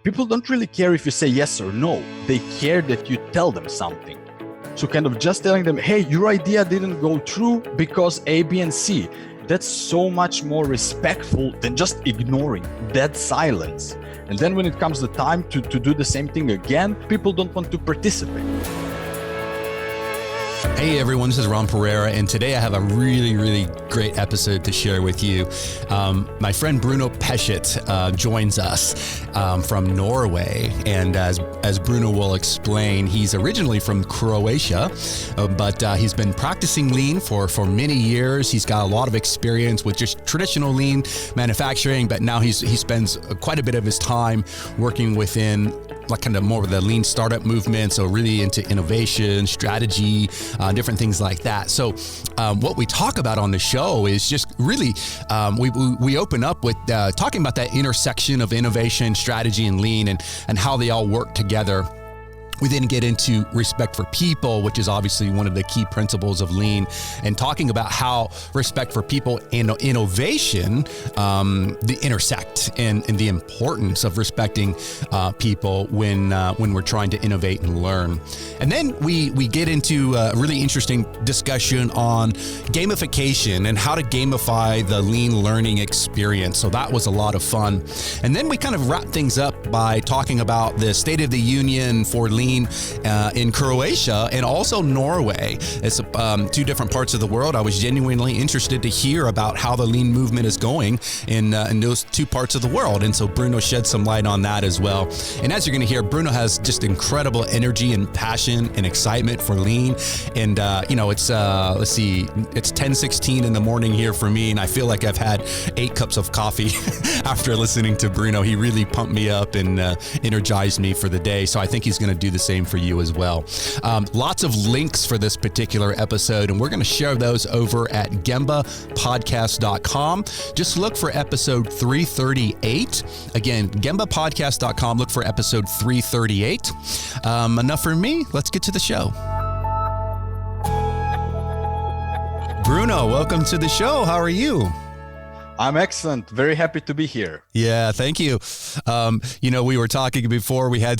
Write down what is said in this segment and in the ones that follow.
people don't really care if you say yes or no. They care that you tell them something. So kind of just telling them, hey, your idea didn't go through because A, B, and C. That's so much more respectful than just ignoring dead silence. And then when it comes the time to do the same thing again, people don't want to participate. Hey everyone, this is Ron Pereira, and today I have a really great episode to share with you. My friend Bruno Pesec joins us from Norway, and as Bruno will explain, he's originally from Croatia, but he's been practicing lean for many years. He's got a lot of experience with just traditional lean manufacturing, but now he spends quite a bit of his time working within like kind of more of the lean startup movement, so really into innovation, strategy, different things like that. So what we talk about on the show is just really, we open up with talking about that intersection of innovation, strategy, and lean, and how they all work together. We then get into respect for people, which is obviously one of the key principles of lean, and talking about how respect for people and innovation, the intersect and the importance of respecting people when we're trying to innovate and learn. And then we get into a really interesting discussion on gamification and how to gamify the lean learning experience. So that was a lot of fun. And then we kind of wrap things up by talking about the State of the Union for lean in Croatia and also Norway. It's two different parts of the world. I was genuinely interested to hear about how the lean movement is going in those two parts of the world. And so Bruno shed some light on that as well. And as you're going to hear, Bruno has just incredible energy and passion and excitement for lean. And, it's, let's see, it's 10:16 in the morning here for me. And I feel like I've had 8 cups of coffee after listening to Bruno. He really pumped me up and energized me for the day. So I think he's going to do the same for you as well. Lots of links for this particular episode, and we're going to share those over at gembapodcast.com. Just look for episode 338. Again, gembapodcast.com. Look for episode 338. Enough for me. Let's get to the show. Bruno, welcome to the show. How are you? I'm excellent. Very happy to be here. Yeah, thank you. We were talking before. We had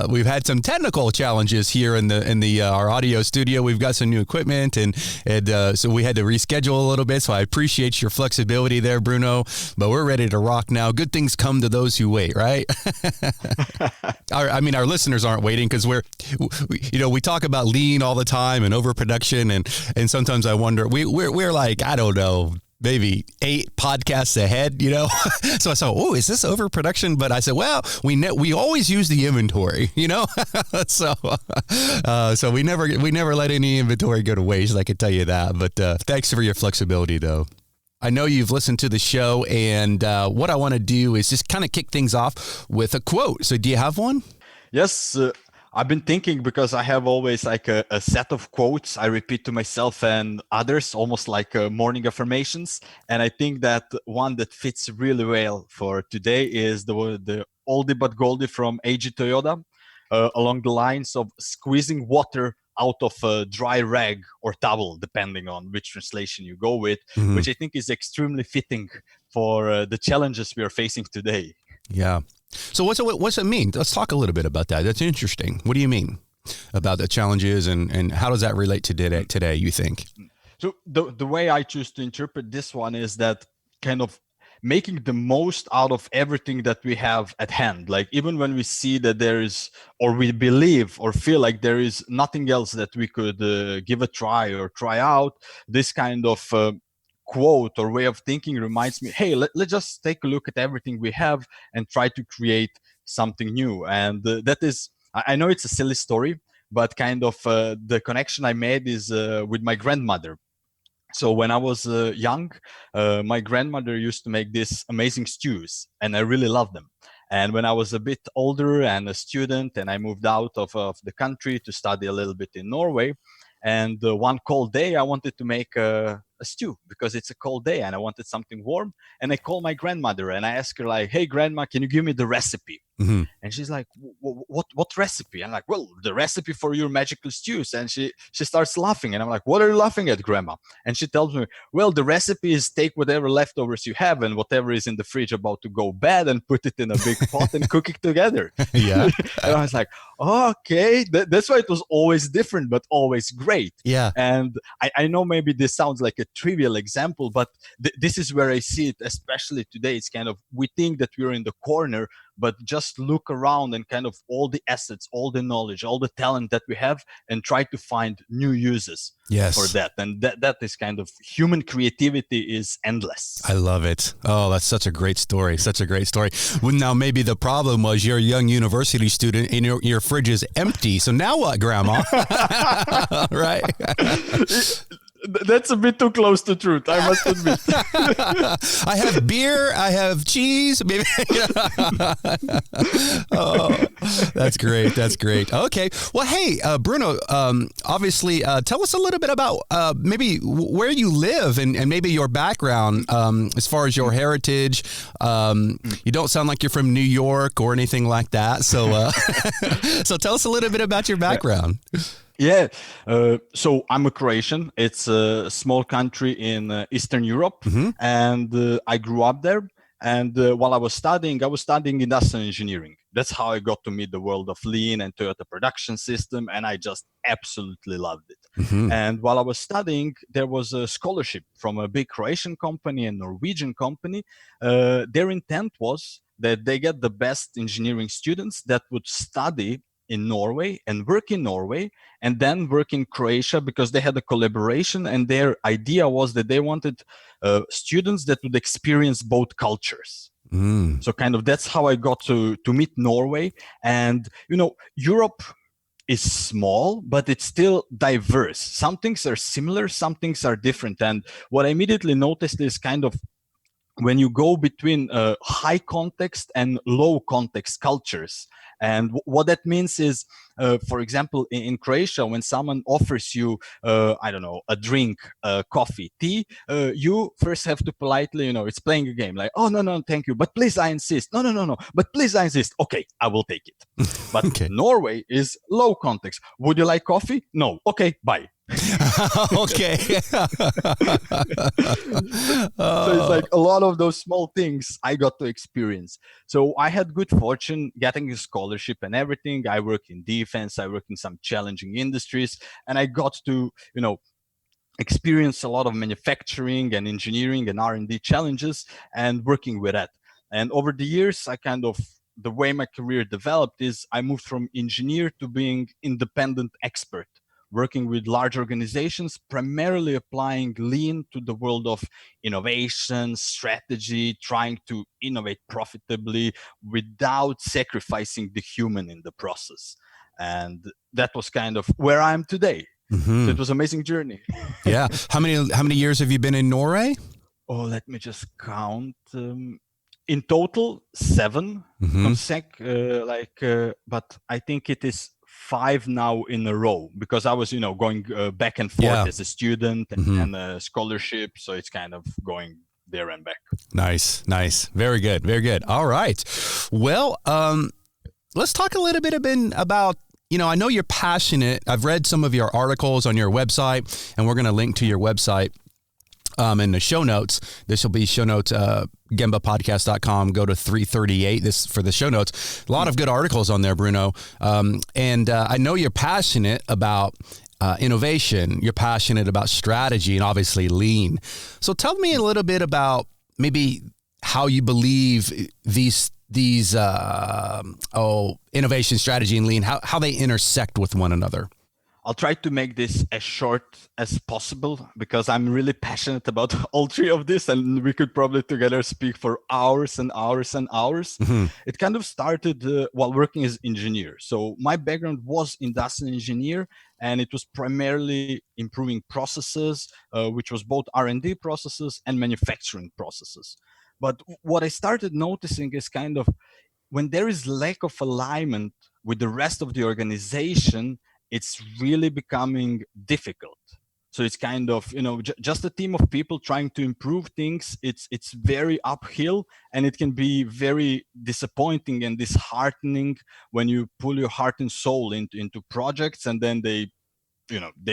we've had some technical challenges here in our audio studio. We've got some new equipment, and so we had to reschedule a little bit. So I appreciate your flexibility there, Bruno. But we're ready to rock now. Good things come to those who wait, right? Our listeners aren't waiting because we talk about lean all the time and overproduction, and sometimes I wonder we're like, I don't know, maybe 8 podcasts ahead, So I thought, is this overproduction? But I said, well, we always use the inventory, so we never let any inventory go to waste. I can tell you that. But thanks for your flexibility, though. I know you've listened to the show, and what I want to do is just kind of kick things off with a quote. So do you have one? Yes. I've been thinking, because I have always like a set of quotes I repeat to myself and others, almost like morning affirmations. And I think that one that fits really well for today is the oldie but goldie from AG Toyota, along the lines of squeezing water out of a dry rag or towel, depending on which translation you go with, which I think is extremely fitting for the challenges we are facing today. Yeah. So what's it mean? Let's talk a little bit about that. That's interesting. What do you mean about the challenges, and how does that relate to today, you think? So the way I choose to interpret this one is that kind of making the most out of everything that we have at hand. Like even when we see that there is, or we believe or feel like there is nothing else that we could give a try or try out, this kind of quote or way of thinking reminds me, hey, let's just take a look at everything we have and try to create something new. And that is, I know it's a silly story, but kind of the connection I made is with my grandmother. So when I was young, my grandmother used to make these amazing stews, and I really loved them. And when I was a bit older and a student, and I moved out of the country to study a little bit in Norway, and one cold day I wanted to make a a stew because it's a cold day and I wanted something warm. And I call my grandmother and I ask her like, "Hey, grandma, can you give me the recipe?" Mm-hmm. And she's like, what recipe? I'm like, well, the recipe for your magical stews. And she starts laughing. And I'm like, what are you laughing at, grandma? And she tells me, well, the recipe is take whatever leftovers you have and whatever is in the fridge about to go bad and put it in a big pot and cook it together. Yeah. And I was like, okay, that's why it was always different, but always great. Yeah. And I know maybe this sounds like a trivial example, but this is where I see it, especially today. It's kind of, we think that we're in the corner, but just look around and kind of all the assets, all the knowledge, all the talent that we have, and try to find new uses for that. And that is kind of, human creativity is endless. I love it. Oh, that's such a great story. Such a great story. Well, now maybe the problem was you're a young university student and your fridge is empty. So now what, grandma? Right? That's a bit too close to truth, I must admit. I have beer. I have cheese. Maybe. Oh, that's great. That's great. Okay. Well, hey, Bruno, obviously, tell us a little bit about maybe where you live and maybe your background as far as your heritage. You don't sound like you're from New York or anything like that. So, so tell us a little bit about your background. Yeah, so I'm a Croatian. It's a small country in Eastern Europe, and I grew up there. And while I was studying industrial engineering. That's how I got to meet the world of Lean and Toyota Production System, and I just absolutely loved it. And while I was studying, there was a scholarship from a big Croatian company and Norwegian company. Their intent was that they get the best engineering students that would study in Norway and work in Norway and then work in Croatia, because they had a collaboration, and their idea was that they wanted students that would experience both cultures. So kind of that's how I got to meet Norway. And, you know, Europe is small, but it's still diverse. Some things are similar, some things are different. And what I immediately noticed is kind of when you go between high context and low context cultures. And what that means is, for example, in Croatia, when someone offers you, I don't know, a drink, coffee, tea, you first have to politely, you know, it's playing a game like, oh, no, thank you, but please, I insist. No, but please, I insist. Okay, I will take it. But okay. Norway is low context. Would you like coffee? No. Okay, bye. Okay. So it's like a lot of those small things I got to experience. So I had good fortune getting a scholarship and everything. I work in defense, I work in some challenging industries, and I got to, you know, experience a lot of manufacturing and engineering and R&D challenges and working with that. And over the years, I kind of, the way my career developed is I moved from engineer to being independent expert, working with large organizations, primarily applying Lean to the world of innovation, strategy, trying to innovate profitably without sacrificing the human in the process. And that was kind of where I am today. So it was an amazing journey. Yeah. How many years have you been in Norway? Oh, let me just count. In total, 7 but I think it is 5 now in a row, because I was, you know, going back and forth as a student and a scholarship. So it's kind of going there and back. Nice. Very good. All right. Well, let's talk a little bit about, you know, I know you're passionate. I've read some of your articles on your website, and we're going to link to your website in the show notes. This will be show notes, gembapodcast.com. Go to 338 this for the show notes. A lot of good articles on there, Bruno. And I know you're passionate about innovation. You're passionate about strategy and obviously Lean. So tell me a little bit about maybe how you believe these innovation, strategy, and Lean, how they intersect with one another. I'll try to make this as short as possible, because I'm really passionate about all 3 of this, and we could probably together speak for hours and hours and hours. It kind of started while working as engineer. So my background was industrial engineer, and it was primarily improving processes, which was both R&D processes and manufacturing processes. But what I started noticing is kind of when there is lack of alignment with the rest of the organization, it's really becoming difficult. So it's kind of, just a team of people trying to improve things. It's very uphill, and it can be very disappointing and disheartening when you pull your heart and soul into projects, and then they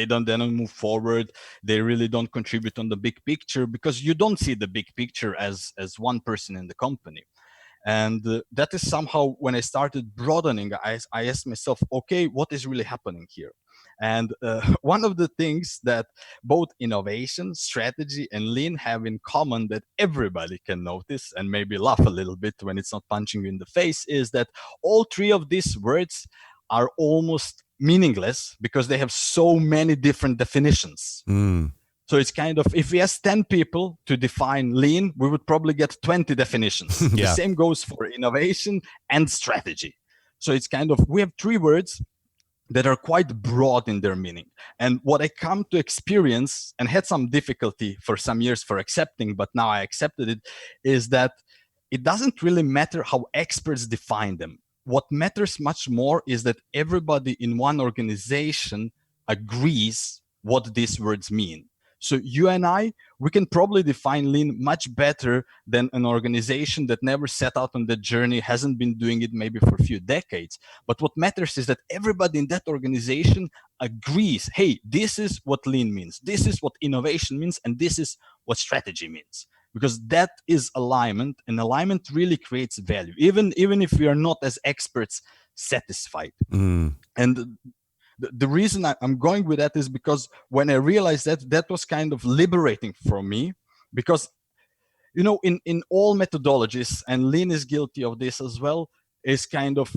don't move forward. They really don't contribute on the big picture, because you don't see the big picture as one person in the company. And that is somehow when I started broadening, I asked myself, okay, what is really happening here? And one of the things that both innovation, strategy, and lean have in common, that everybody can notice and maybe laugh a little bit when it's not punching you in the face, is that all three of these words are almost meaningless because they have so many different definitions. So it's kind of, if we ask 10 people to define lean, we would probably get 20 definitions. Yeah. The same goes for innovation and strategy. So it's kind of, we have three words that are quite broad in their meaning. And what I come to experience, and had some difficulty for some years for accepting, but now I accepted it, is that it doesn't really matter how experts define them. What matters much more is that everybody in one organization agrees what these words mean. So you and we can probably define lean much better than an organization that never set out on the journey, hasn't been doing it maybe for a few decades. But what matters is that everybody in that organization agrees, hey, this is what lean means, this is what innovation means, and this is what strategy means. Because that is alignment, and alignment really creates value, even if we are not as experts satisfied. And the reason I'm going with that is because when I realized that was kind of liberating for me, because, in all methodologies, and lean is guilty of this as well, is kind of,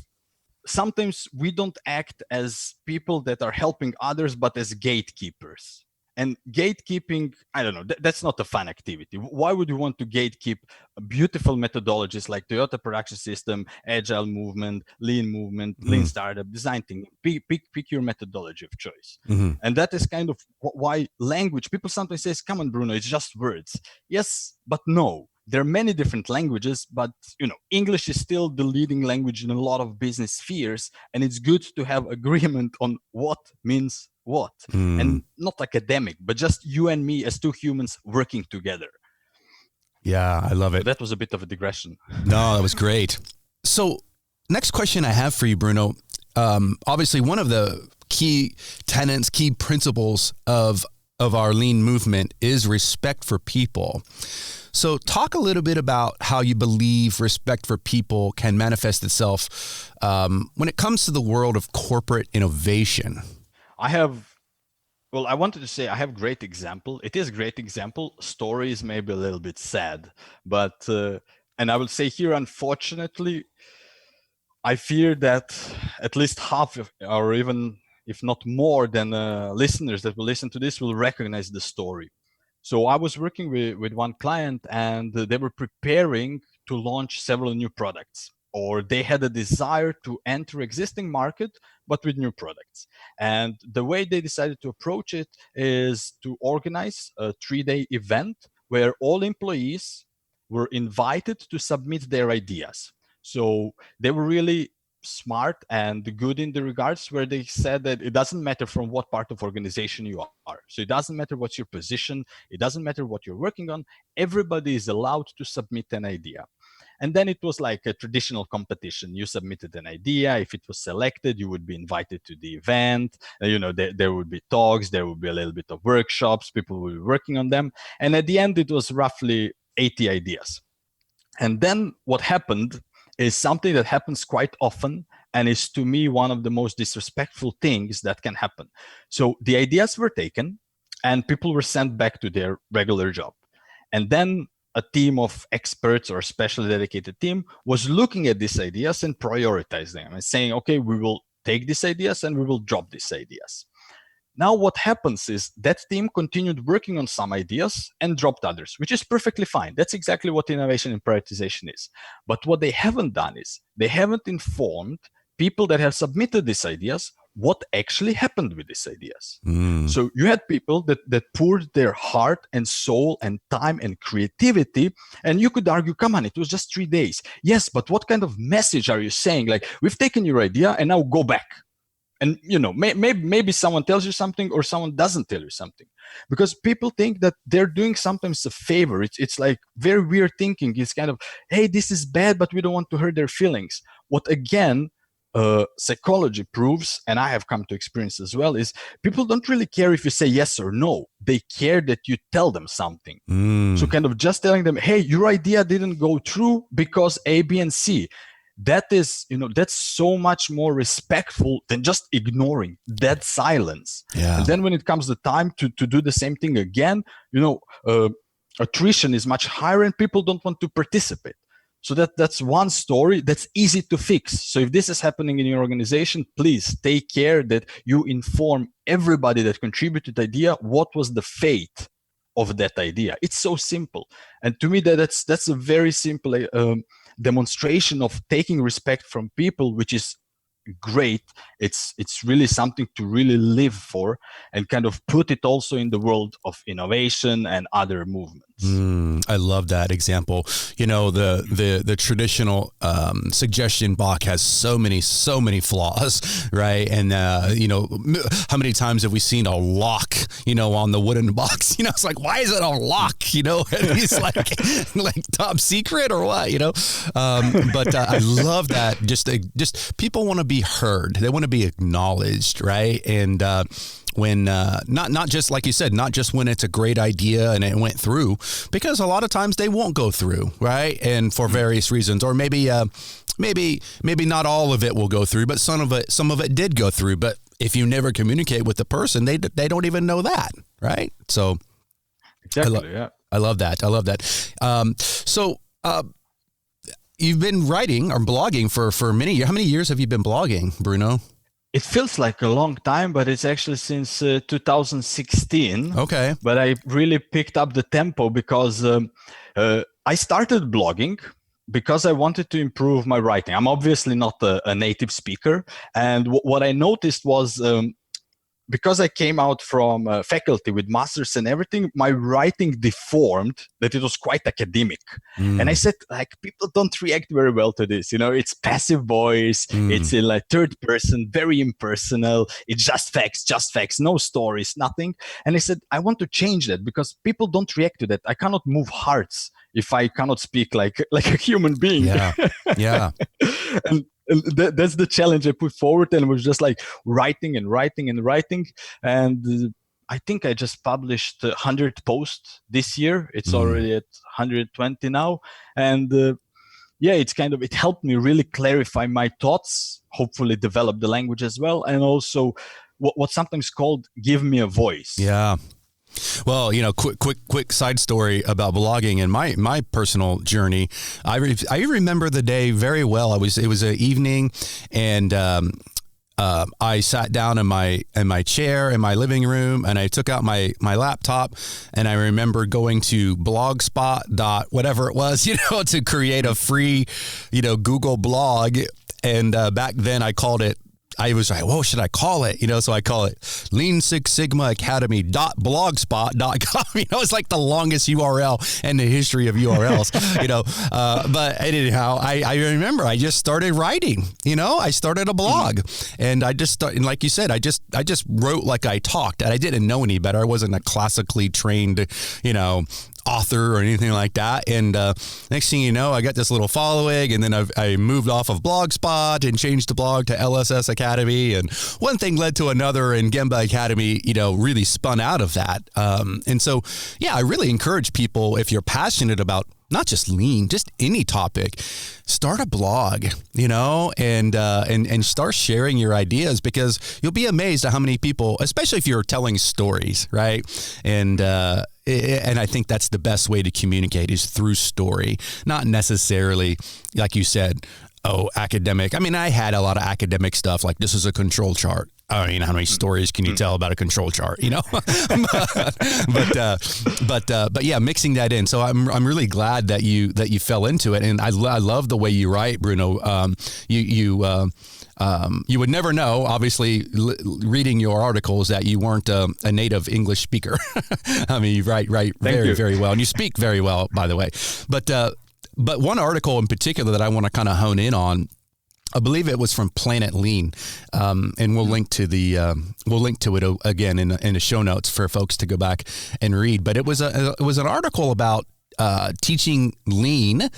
sometimes we don't act as people that are helping others, but as gatekeepers. And gatekeeping, I don't know, that's not a fun activity. Why would you want to gatekeep beautiful methodologies like Toyota Production System, Agile Movement, Lean Startup, Design Thinking? Pick your methodology of choice. And that is kind of why language, people sometimes say, come on, Bruno, it's just words. Yes, but no. There are many different languages, but English is still the leading language in a lot of business spheres, and it's good to have agreement on what means what, and not academic, but just you and me as two humans working together. Yeah, I love it. So that was a bit of a digression. No, that was great. So next question I have for you, Bruno. Obviously, one of the key tenets, key principles of our lean movement is respect for people. So talk a little bit about how you believe respect for people can manifest itself when it comes to the world of corporate innovation. I wanted to say I have great example. It is a great example. Story is maybe a little bit sad, but, and I will say here, unfortunately, I fear that at least half of, or even if not more than listeners that will listen to this will recognize the story. So I was working with one client, and they were preparing to launch several new products, or they had a desire to enter existing market, but with new products. And the way they decided to approach it is to organize a 3-day event where all employees were invited to submit their ideas. So they were really smart and good in the regards where they said that it doesn't matter from what part of organization you are. So it doesn't matter what's your position. It doesn't matter what you're working on. Everybody is allowed to submit an idea. And then it was like a traditional competition. You submitted an idea. If it was selected, you would be invited to the event. There would be talks. There would be a little bit of workshops. People would be working on them. And at the end, it was roughly 80 ideas. And then what happened is something that happens quite often, and is to me one of the most disrespectful things that can happen. So the ideas were taken and people were sent back to their regular job. And then a team of experts or a specially dedicated team was looking at these ideas and prioritizing them and saying, okay, we will take these ideas and we will drop these ideas. Now what happens is that team continued working on some ideas and dropped others, which is perfectly fine. That's exactly what innovation and prioritization is. But what they haven't done is they haven't informed people that have submitted these ideas what actually happened with these ideas. So you had people that poured their heart and soul and time and creativity, and you could argue, come on, it was just 3 days. Yes, but what kind of message are you saying? Like, we've taken your idea and now go back. And maybe someone tells you something or someone doesn't tell you something, because people think that they're doing sometimes a favor. It's like very weird thinking. It's kind of, hey, this is bad, but we don't want to hurt their feelings. What again, psychology proves, and I have come to experience as well, is people don't really care if you say yes or no. They care that you tell them something. So kind of just telling them, hey, your idea didn't go through because A, B, and C. That is, that's so much more respectful than just ignoring that silence. Yeah. And then when it comes the time to do the same thing again, attrition is much higher and people don't want to participate. So that's one story that's easy to fix. So if this is happening in your organization, please take care that you inform everybody that contributed the idea what was the fate of that idea. It's so simple. And to me, that's a very simple demonstration of taking respect from people, which is great. It's really something to really live for, and kind of put it also in the world of innovation and other movements. I love that example. The traditional suggestion box has so many flaws, right? And how many times have we seen a lock, on the wooden box? It's like, why is it a lock? And he's like top secret or what? But I love that. Just people want to be heard. They want to be acknowledged, right? And when not just like you said, not just when it's a great idea and it went through, because a lot of times they won't go through, right? And for various reasons, or maybe not all of it will go through, but some of it did go through. But if you never communicate with the person, they don't even know that, right? So exactly, I love that. So you've been writing or blogging for many years. How many years have you been blogging, Bruno? It feels like a long time, but it's actually since 2016. Okay. But I really picked up the tempo because I started blogging because I wanted to improve my writing. I'm obviously not a native speaker. And what I noticed was because I came out from faculty with masters and everything, my writing deformed, that it was quite academic. And I said, people don't react very well to this. It's passive voice. It's in third person, very impersonal. It's just facts, no stories, nothing. And I said, I want to change that because people don't react to that. I cannot move hearts if I cannot speak like a human being. Yeah. And that's the challenge I put forward, and it was just writing. And I think I just published 100 posts this year. It's already at 120 now. And it helped me really clarify my thoughts, hopefully develop the language as well. And also what's sometimes called give me a voice. Yeah. Well, quick side story about blogging and my personal journey. I remember the day very well. It was an evening, and I sat down in my chair in my living room, and I took out my laptop, and I remember going to blogspot whatever it was, to create a free, Google blog. And back then I called it. I was like, what should I call it? So I call it Lean Six Sigma Academy.blogspot.com. It's like the longest URL in the history of URLs, but anyhow, I remember I just started writing, I started a blog, and I just started, and like you said, I just wrote like I talked, and I didn't know any better. I wasn't a classically trained, author or anything like that. And next thing you know, I got this little following, and then I moved off of Blogspot and changed the blog to LSS Academy, and one thing led to another, and Gemba Academy really spun out of that. And so I really encourage people, if you're passionate about not just lean, just any topic, start a blog, and start sharing your ideas, because you'll be amazed at how many people, especially if you're telling stories, right? And I think that's the best way to communicate, is through story, not necessarily, like you said, academic. I mean, I had a lot of academic stuff, like this is a control chart. I mean, how many stories can you tell about a control chart, but yeah, mixing that in. So I'm really glad that you fell into it. And I love the way you write, Bruno. You would never know, obviously, reading your articles, that you weren't a native English speaker. I mean, you write very, very well, and you speak very well, by the way. But one article in particular that I want to kind of hone in on I believe it was from Planet Lean, and we'll link to it again in the show notes for folks to go back and read. But it was an article about teaching lean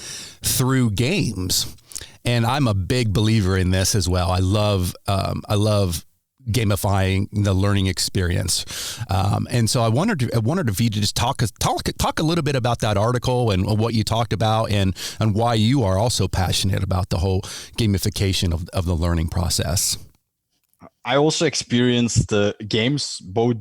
through games, and I'm a big believer in this as well. I love gamifying the learning experience, and so I wondered if you could just talk a little bit about that article and what you talked about, and why you are also passionate about the whole gamification of the learning process. I also experienced games both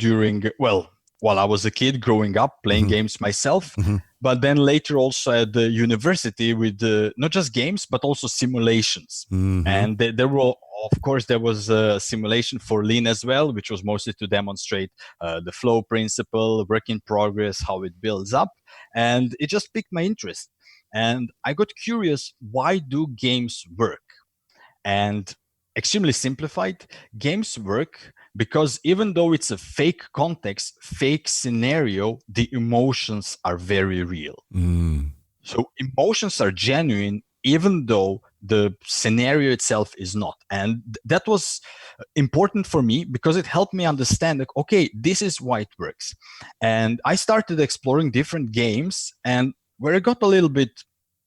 while I was a kid growing up playing games myself, but then later also at the university with not just games but also simulations, and there was a simulation for Lean as well, which was mostly to demonstrate the flow principle, work in progress, how it builds up. And it just piqued my interest. And I got curious, why do games work? And extremely simplified, games work because even though it's a fake context, fake scenario, the emotions are very real. So emotions are genuine, even though the scenario itself is not. And that was important for me because it helped me understand, like, okay, this is why it works. And I started exploring different games, and where I got a little bit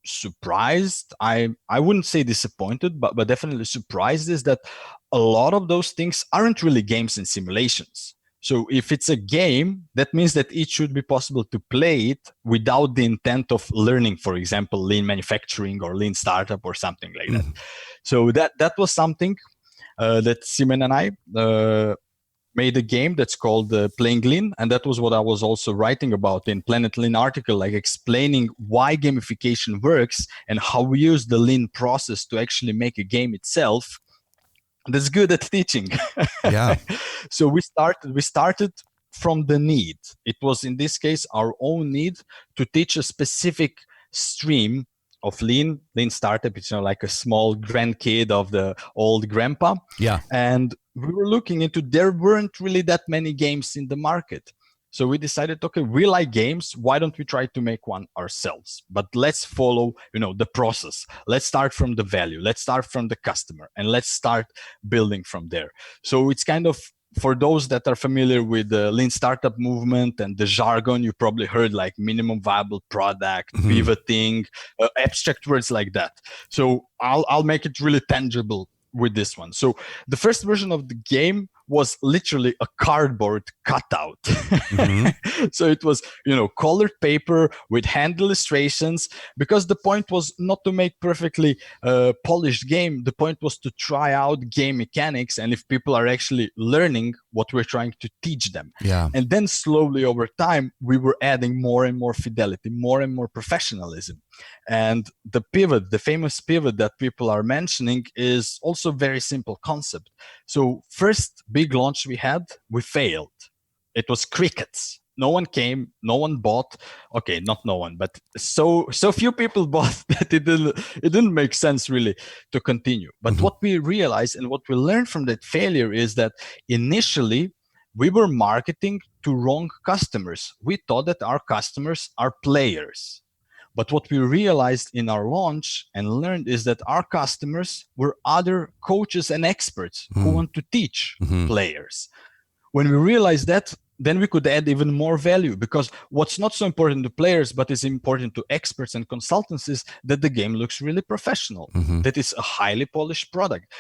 surprised, I wouldn't say disappointed, but definitely surprised, is that a lot of those things aren't really games and simulations. So if it's a game, that means that it should be possible to play it without the intent of learning, for example, lean manufacturing or lean startup or something like that. So that was something that Simon and I made a game that's called Playing Lean. And that was what I was also writing about in Planet Lean article, like explaining why gamification works and how we use the lean process to actually make a game itself that's good at teaching. Yeah. So we started from the need. It was, in this case, our own need to teach a specific stream of lean startup. It's like a small grandkid of the old grandpa. Yeah. And we were looking into, there weren't really that many games in the market. So we decided, okay, we like games. Why don't we try to make one ourselves? But let's follow, the process. Let's start from the value. Let's start from the customer, and let's start building from there. So it's kind of, for those that are familiar with the lean startup movement and the jargon, you probably heard like minimum viable product, pivoting, abstract words like that. So I'll make it really tangible with this one. So the first version of the game was literally a cardboard cutout. So it was, colored paper with hand illustrations, because the point was not to make perfectly polished game. The point was to try out game mechanics, and if people are actually learning what we're trying to teach them. Yeah. And then slowly over time, we were adding more and more fidelity, more and more professionalism. And the famous pivot that people are mentioning, is also a very simple concept. So first big launch we failed. It was crickets. No one came, no one bought. Okay, not no one, but so few people bought that it didn't make sense really to continue. But what we realized and what we learned from that failure is that initially we were marketing to wrong customers. We thought that our customers are players. But what we realized in our launch and learned is that our customers were other coaches and experts who want to teach players. When we realized that, then we could add even more value, because what's not so important to players, but is important to experts and consultants, is that the game looks really professional, that it's a highly polished product.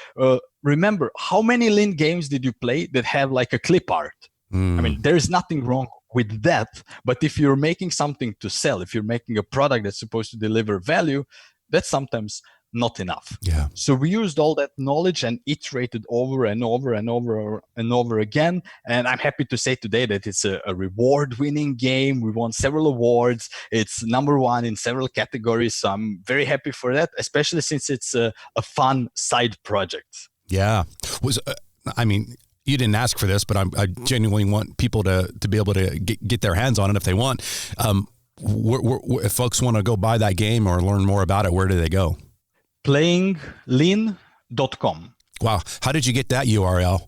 Remember, how many lean games did you play that have like a clip art? I mean, there is nothing wrong with that, but if you're making something to sell, if you're making a product that's supposed to deliver value, that's sometimes not enough. Yeah. So we used all that knowledge and iterated over and over and over and over again. And I'm happy to say today that it's a reward-winning game. We won several awards. It's number one in several categories. So I'm very happy for that, especially since it's a fun side project. Yeah. You didn't ask for this, but I genuinely want people to be able to get their hands on it if they want. If folks want to go buy that game or learn more about it, where do they go? Playinglean.com. Wow. How did you get that URL?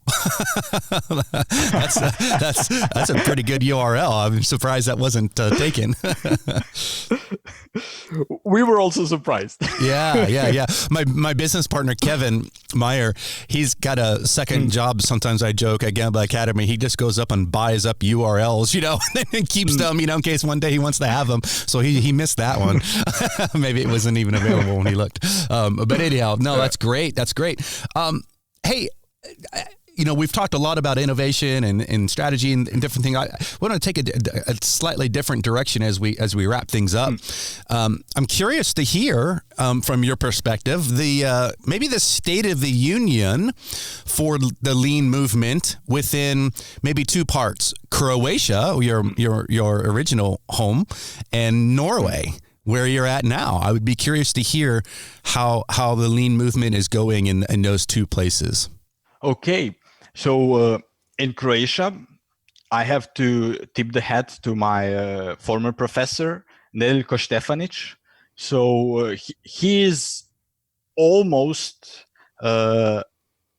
That's a pretty good URL. I'm surprised that wasn't taken. We were also surprised. Yeah. My business partner, Kevin Meyer, he's got a second job. Sometimes I joke at Gamba Academy. He just goes up and buys up URLs, and keeps them, in case one day he wants to have them. So he missed that one. Maybe it wasn't even available when he looked. But anyhow, no, that's great. That's great. Hey, we've talked a lot about innovation and strategy and different things. I want to take a slightly different direction as we wrap things up. I'm curious to hear from your perspective maybe the state of the union for the lean movement within maybe two parts: Croatia, your original home, and Norway, where you're at now. I would be curious to hear how the lean movement is going in those two places. Okay. So in Croatia, I have to tip the hat to my former professor, Nedeljko Štefanić. So he is almost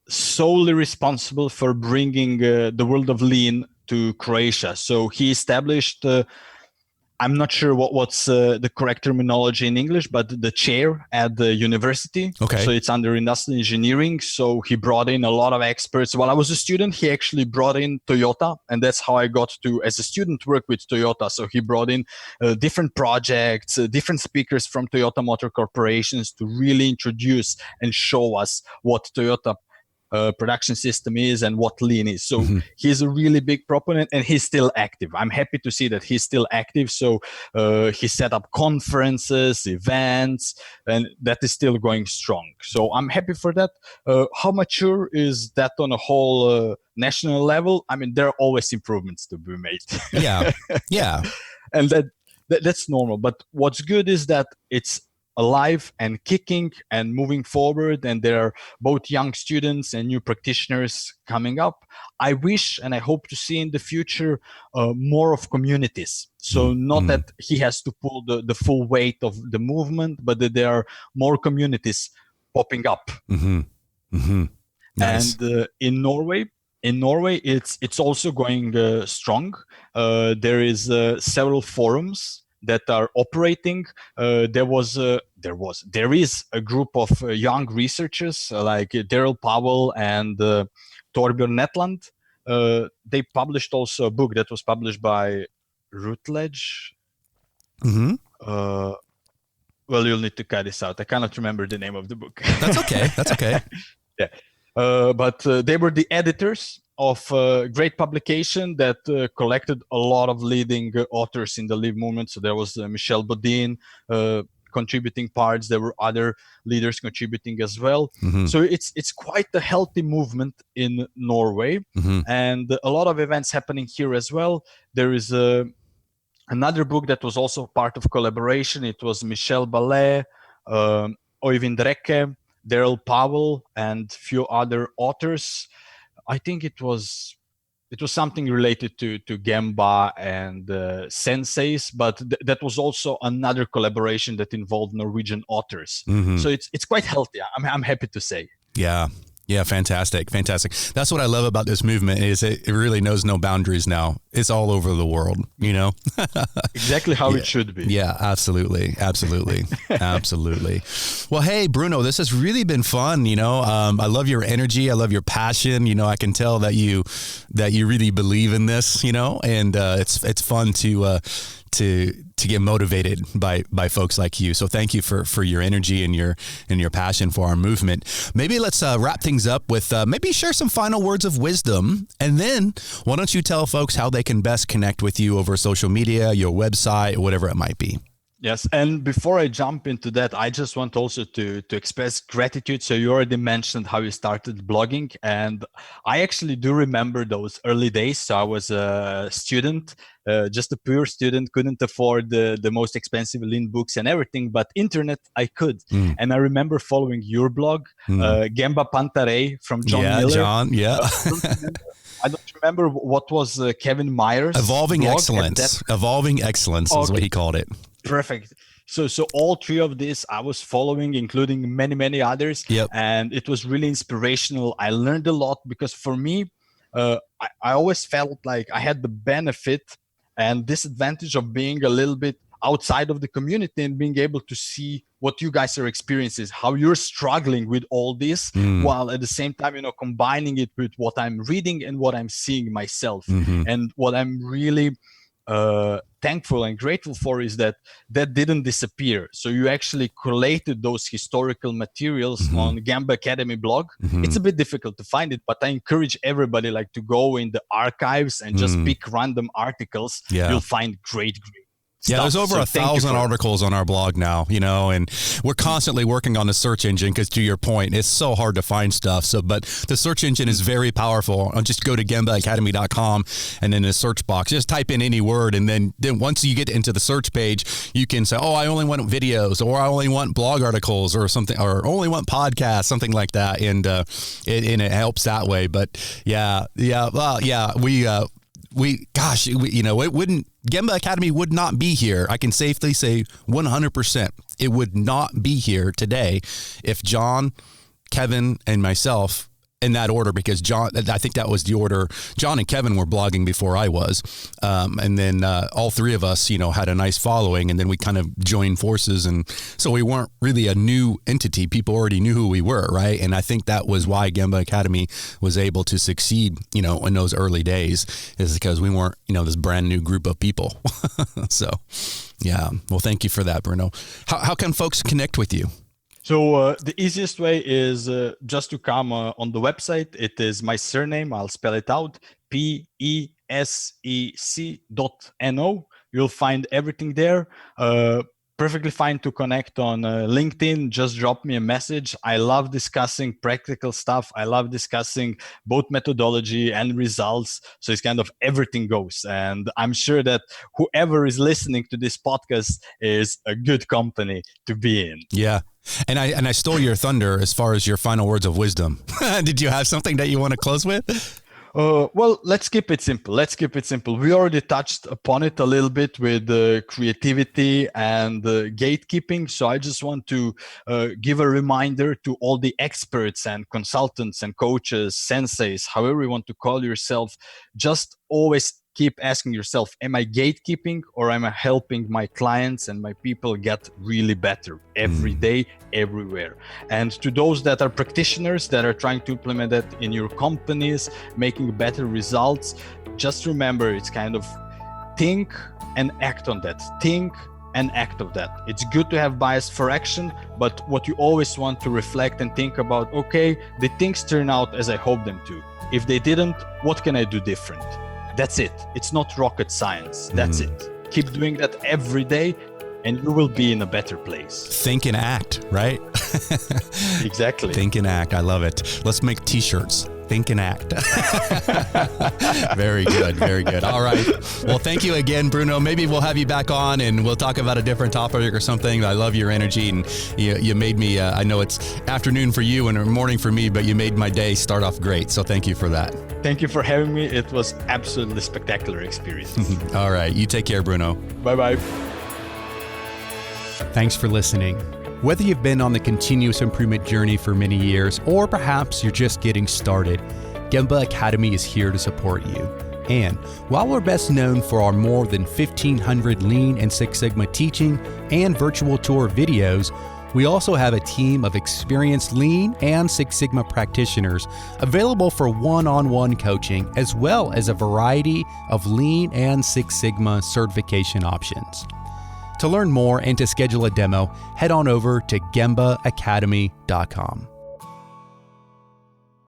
solely responsible for bringing the world of lean to Croatia. So he established I'm not sure what's the correct terminology in English, but the chair at the university. Okay. So it's under industrial engineering. So he brought in a lot of experts. While I was a student, he actually brought in Toyota, and that's how I got to, as a student, work with Toyota. So he brought in different projects, different speakers from Toyota Motor Corporations to really introduce and show us what Toyota production system is and what lean is. So he's a really big proponent, and he's still active. I'm happy to see that he's still active. So he set up conferences, events, and that is still going strong. So I'm happy for that. How mature is that on a whole national level? I mean, there are always improvements to be made. Yeah. And that's normal. But what's good is that it's alive and kicking and moving forward, and there are both young students and new practitioners coming up. I wish and I hope to see in the future more of communities. So not that he has to pull the full weight of the movement, but that there are more communities popping up. Nice. And in Norway, it's also going strong. There is several forums that are operating. There is a group of young researchers like Daryl Powell and Torbjørn Netland. They published also a book that was published by Routledge. Well, you'll need to cut this out. I cannot remember the name of the book. That's okay. Yeah. But they were the editors of a great publication that collected a lot of leading authors in the Lean movement. So there was Michel Bodin contributing parts. There were other leaders contributing as well. So it's quite a healthy movement in Norway, and a lot of events happening here as well. There is another book that was also part of collaboration. It was Michel Ballet, Øyvind Rekke, Daryl Powell, and few other authors. I think it was something related to Gamba and senseis, but that was also another collaboration that involved Norwegian authors. So it's quite healthy. I'm happy to say. Yeah, fantastic. That's what I love about this movement is it really knows no boundaries now. It's all over the world, Exactly how it should be. Yeah, absolutely. Well, hey, Bruno, this has really been fun. I love your energy. I love your passion. I can tell that you really believe in this, and it's fun to get motivated by folks like you. So thank you for your energy and your passion for our movement. Maybe let's wrap things up with maybe share some final words of wisdom, and then why don't you tell folks how they can best connect with you over social media, your website, whatever it might be. Yes, and before I jump into that, I just want also to express gratitude. So you already mentioned how you started blogging, and I actually do remember those early days. So I was a student, just a pure student, couldn't afford the most expensive lean books and everything, but internet I could. And I remember following your blog, Gamba Pantarei from John Miller. John, I don't remember what was Kevin Meyer's Evolving blog Excellence. Evolving Excellence is what he called it. Perfect. So all three of these I was following, including many others. Yep. And it was really inspirational. I learned a lot because for me, I always felt like I had the benefit and disadvantage of being a little bit outside of the community and being able to see what you guys are experiencing, how you're struggling with all this, while at the same time, combining it with what I'm reading and what I'm seeing myself. And what I'm really thankful and grateful for is that didn't disappear. So you actually collated those historical materials on Gamba Academy blog. It's a bit difficult to find it, but I encourage everybody to go in the archives and just pick random articles. You'll find great Yeah, there's over 1,000 articles on our blog now, and we're constantly working on the search engine because, to your point, it's so hard to find stuff. But the search engine is very powerful. Just go to gambaacademy.com and in the search box, just type in any word. And then once you get into the search page, you can say, I only want videos, or I only want blog articles or something, or only want podcasts, something like that. And it helps that way. But it wouldn't, Gamba Academy would not be here. I can safely say 100%. It would not be here today if John, Kevin, and myself, in that order, because I think that was the order. John and Kevin were blogging before I was. And then all three of us, had a nice following, and then we kind of joined forces. And so we weren't really a new entity. People already knew who we were, right? And I think that was why Gamba Academy was able to succeed, in those early days, is because we weren't, this brand new group of people. So, yeah. Well, thank you for that, Bruno. How can folks connect with you? So the easiest way is just to come on the website. It is my surname. I'll spell it out. PESEC.no. You'll find everything there. Perfectly fine to connect on LinkedIn. Just drop me a message. I love discussing practical stuff. I love discussing both methodology and results. So it's kind of everything goes. And I'm sure that whoever is listening to this podcast is a good company to be in. Yeah. And I stole your thunder as far as your final words of wisdom. Did you have something that you want to close with? Well, let's keep it simple. We already touched upon it a little bit with creativity and gatekeeping. So I just want to give a reminder to all the experts and consultants and coaches, senseis, however you want to call yourself. Just always keep asking yourself, am I gatekeeping, or am I helping my clients and my people get really better every day, everywhere? And to those that are practitioners that are trying to implement that in your companies, making better results, just remember, it's kind of think and act on that. Think and act of that. It's good to have bias for action, but what you always want to reflect and think about, okay, did things turn out as I hoped them to? If they didn't, what can I do different? That's it. It's not rocket science. That's it. Keep doing that every day and you will be in a better place. Think and act, right? Exactly. Think and act. I love it. Let's make t-shirts. Think and act. Very good. Very good. All right. Well, thank you again, Bruno. Maybe we'll have you back on and we'll talk about a different topic or something. I love your energy, and you made me, I know it's afternoon for you and morning for me, but you made my day start off great. So thank you for that. Thank you for having me. It was absolutely spectacular experience. All right. You take care, Bruno. Bye-bye. Thanks for listening. Whether you've been on the continuous improvement journey for many years, or perhaps you're just getting started, Gamba Academy is here to support you. And while we're best known for our more than 1,500 Lean and Six Sigma teaching and virtual tour videos, we also have a team of experienced Lean and Six Sigma practitioners available for one-on-one coaching, as well as a variety of Lean and Six Sigma certification options. To learn more and to schedule a demo, head on over to gambaacademy.com.